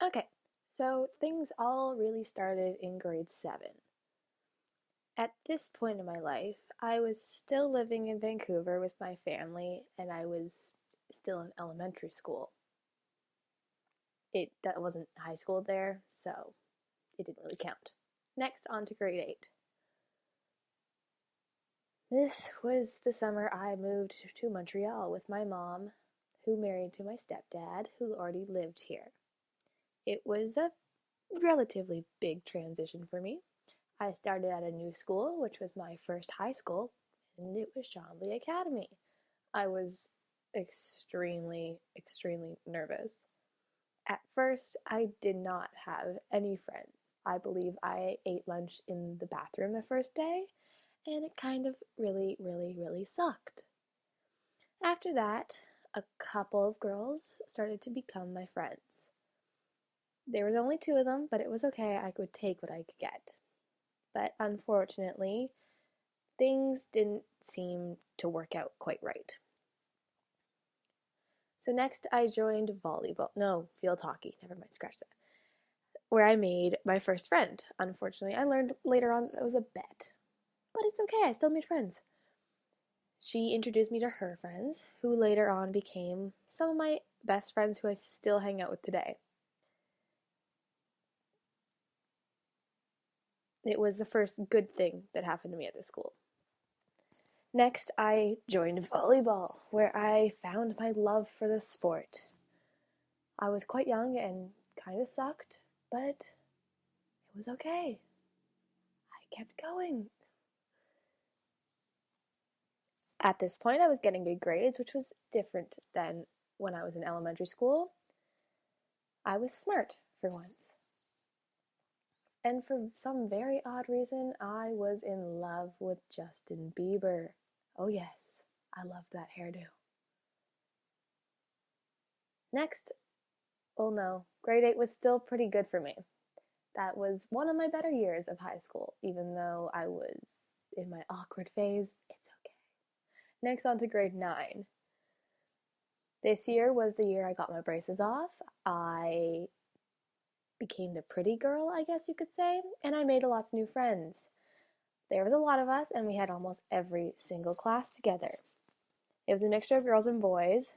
Okay, so things all really started in grade 7. At this point in my life, I was still living in Vancouver with my family, and I was still in elementary school. That wasn't high school there, so it didn't really count. Next, on to grade 8. This was the summer I moved to Montreal with my mom, who married to my stepdad, who already lived here. It was a relatively big transition for me. I started at a new school, which was my first high school, and it was Chambly Academy. I was extremely nervous. At first, I did not have any friends. I believe I ate lunch in the bathroom the first day, and it kind of really sucked. After that, a couple of girls started to become my friends. There was only two of them, but it was okay. I could take what I could get. But unfortunately, things didn't seem to work out quite right. So next I joined volleyball. No, field hockey. Never mind, scratch that. Where I made my first friend. Unfortunately, I learned later on that it was a bet. But it's okay, I still made friends. She introduced me to her friends, who later on became some of my best friends who I still hang out with today. It was the first good thing that happened to me at this school. Next, I joined volleyball, where I found my love for the sport. I was quite young and kind of sucked, but it was okay. I kept going. At this point, I was getting good grades, which was different than when I was in elementary school. I was smart for once. And for some very odd reason, I was in love with Justin Bieber. Oh, yes, I loved that hairdo. Next, oh no, grade 8 was still pretty good for me. That was one of my better years of high school, even though I was in my awkward phase. It's okay. Next, on to grade 9. This year was the year I got my braces off. I became the pretty girl, I guess you could say, and I made lots of new friends. There was a lot of us, and we had almost every single class together. It was a mixture of girls and boys,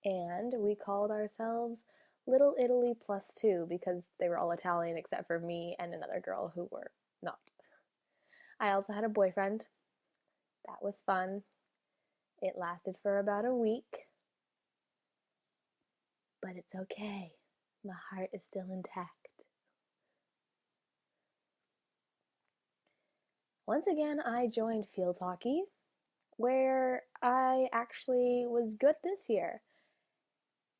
and we called ourselves Little Italy Plus Two because they were all Italian except for me and another girl who were not. I also had a boyfriend. That was fun. It lasted for about a week, but it's okay. My heart is still intact. Once again, I joined field hockey, where I actually was good this year.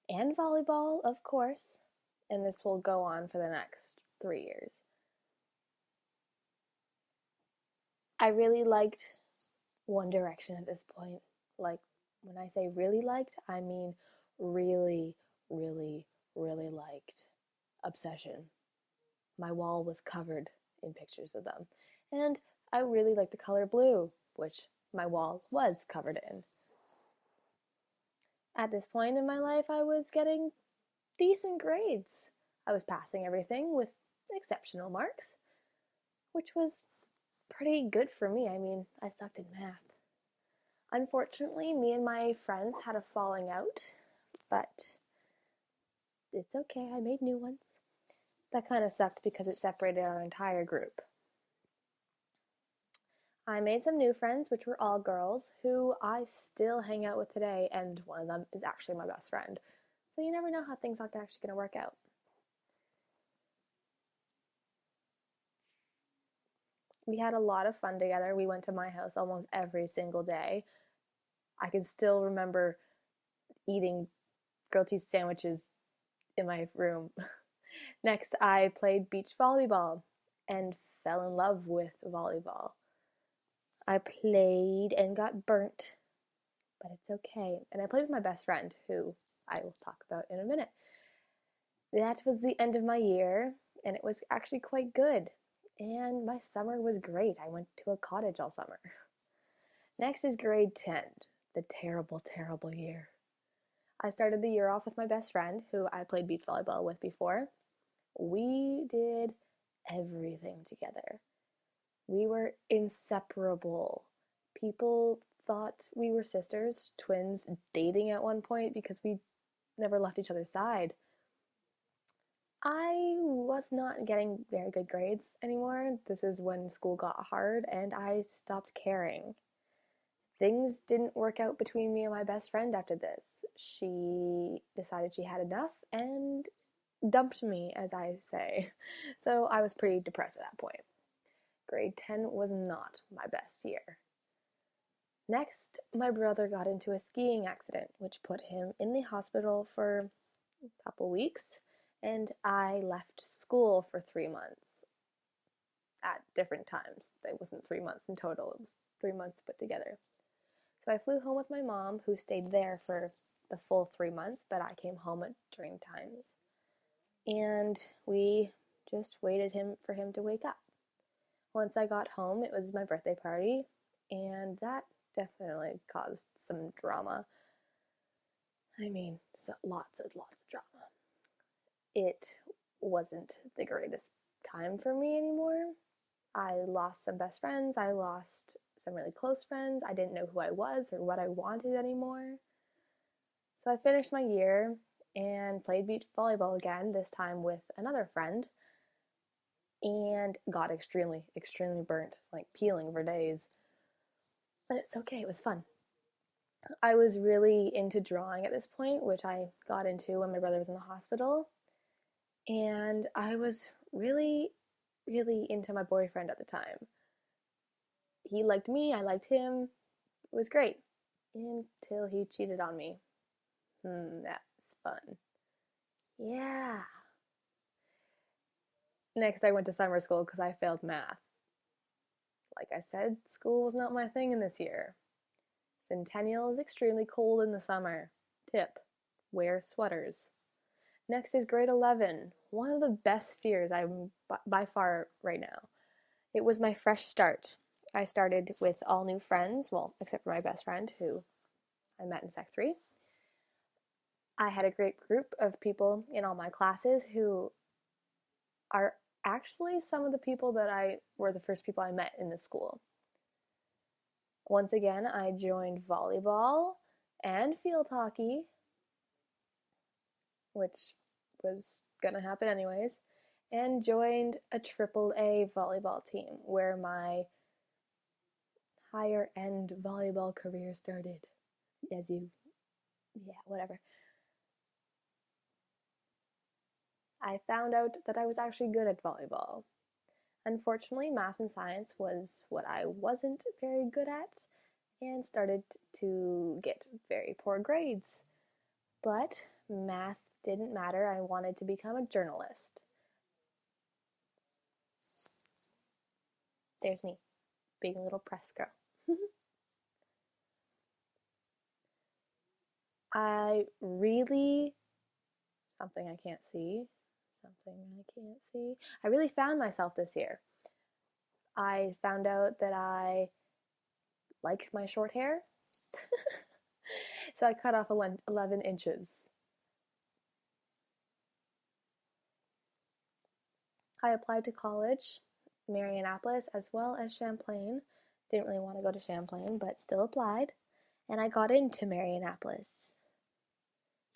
And volleyball, of course. And this will go on for the next 3 years. I really liked One Direction at this point. Like, when I say really liked, I mean really, really liked Obsession. My wall was covered in pictures of them. And I really liked the color blue, which my wall was covered in. At this point in my life, I was getting decent grades. I was passing everything with exceptional marks, which was pretty good for me. I mean, I sucked in math. Unfortunately, me and my friends had a falling out, but it's okay. I made new ones. That kind of sucked because it separated our entire group. I made some new friends, which were all girls, who I still hang out with today, and one of them is actually my best friend. So you never know how things are actually going to work out. We had a lot of fun together. We went to my house almost every single day. I can still remember eating grilled cheese sandwiches in my room. Next, I played beach volleyball and fell in love with volleyball. I played and got burnt, but it's okay. And I played with my best friend, who I will talk about in a minute. That was the end of my year, and it was actually quite good. And my summer was great. I went to a cottage all summer. Next is grade 10, the terrible year. I started the year off with my best friend, who I played beach volleyball with before. We did everything together. We were inseparable. People thought we were sisters, twins, dating at one point because we never left each other's side. I was not getting very good grades anymore. This is when school got hard and I stopped caring. Things didn't work out between me and my best friend after this. She decided she had enough and dumped me, as I say. So I was pretty depressed at that point. Grade 10 was not my best year. Next, my brother got into a skiing accident, which put him in the hospital for a couple weeks, and I left school for 3 months at different times. It wasn't 3 months in total, it was 3 months put together. So I flew home with my mom, who stayed there for the full 3 months, but I came home at during times. And we just waited for him to wake up. Once I got home, it was my birthday party, and that definitely caused some drama. I mean, lots of drama. It wasn't the greatest time for me anymore. I lost some best friends. I lost some really close friends. I didn't know who I was or what I wanted anymore. So I finished my year and played beach volleyball again, this time with another friend, and got extremely, extremely burnt, like peeling for days. But it's okay, it was fun. I was really into drawing at this point, which I got into when my brother was in the hospital. And I was really, really into my boyfriend at the time. He liked me, I liked him. It was great. Until he cheated on me. That's fun. Yeah. Next, I went to summer school because I failed math. Like I said, school was not my thing in this year. Centennial is extremely cold in the summer. Tip: wear sweaters. Next is grade 11, one of the best years I'm by far right now. It was my fresh start. I started with all new friends, well, except for my best friend who I met in Sec 3. I had a great group of people in all my classes who are actually some of the people that were the first people I met in this school. Once again, I joined volleyball and field hockey, which was gonna happen anyways, and joined a AAA volleyball team where my higher end volleyball career started. Whatever. I found out that I was actually good at volleyball. Unfortunately, math and science was what I wasn't very good at and started to get very poor grades. But math didn't matter. I wanted to become a journalist. There's me, being a little press girl. I really, something I can't see, I really found myself this year. I found out that I liked my short hair, so I cut off 11 inches. I applied to college, Marianapolis, as well as Champlain. Didn't really want to go to Champlain, but still applied, and I got into Marianapolis.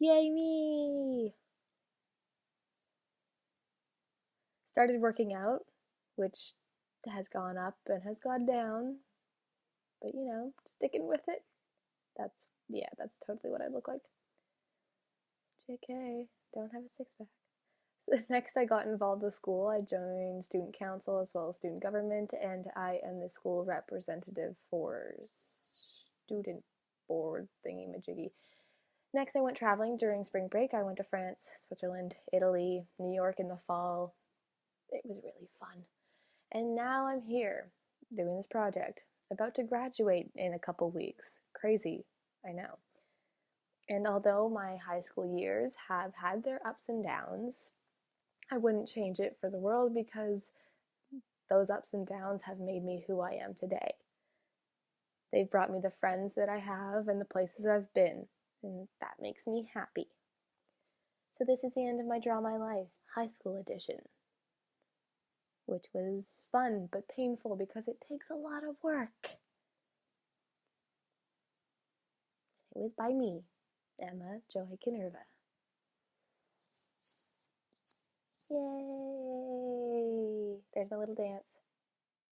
Yay me! Started working out, which has gone up and has gone down, but sticking with it. That's totally what I look like. JK, don't have a six-pack. So next, I got involved with school. I joined student council as well as student government, and I am the school representative for student board thingy-majiggy. Next, I went traveling during spring break. I went to France, Switzerland, Italy, New York in the fall. It was really fun. And now I'm here doing this project, about to graduate in a couple weeks. Crazy, I know. And although my high school years have had their ups and downs, I wouldn't change it for the world because those ups and downs have made me who I am today. They've brought me the friends that I have and the places I've been, and that makes me happy. So this is the end of my Draw My Life high school edition, which was fun but painful because it takes a lot of work. It was by me, Emma Joy Canerva. Yay! There's my little dance.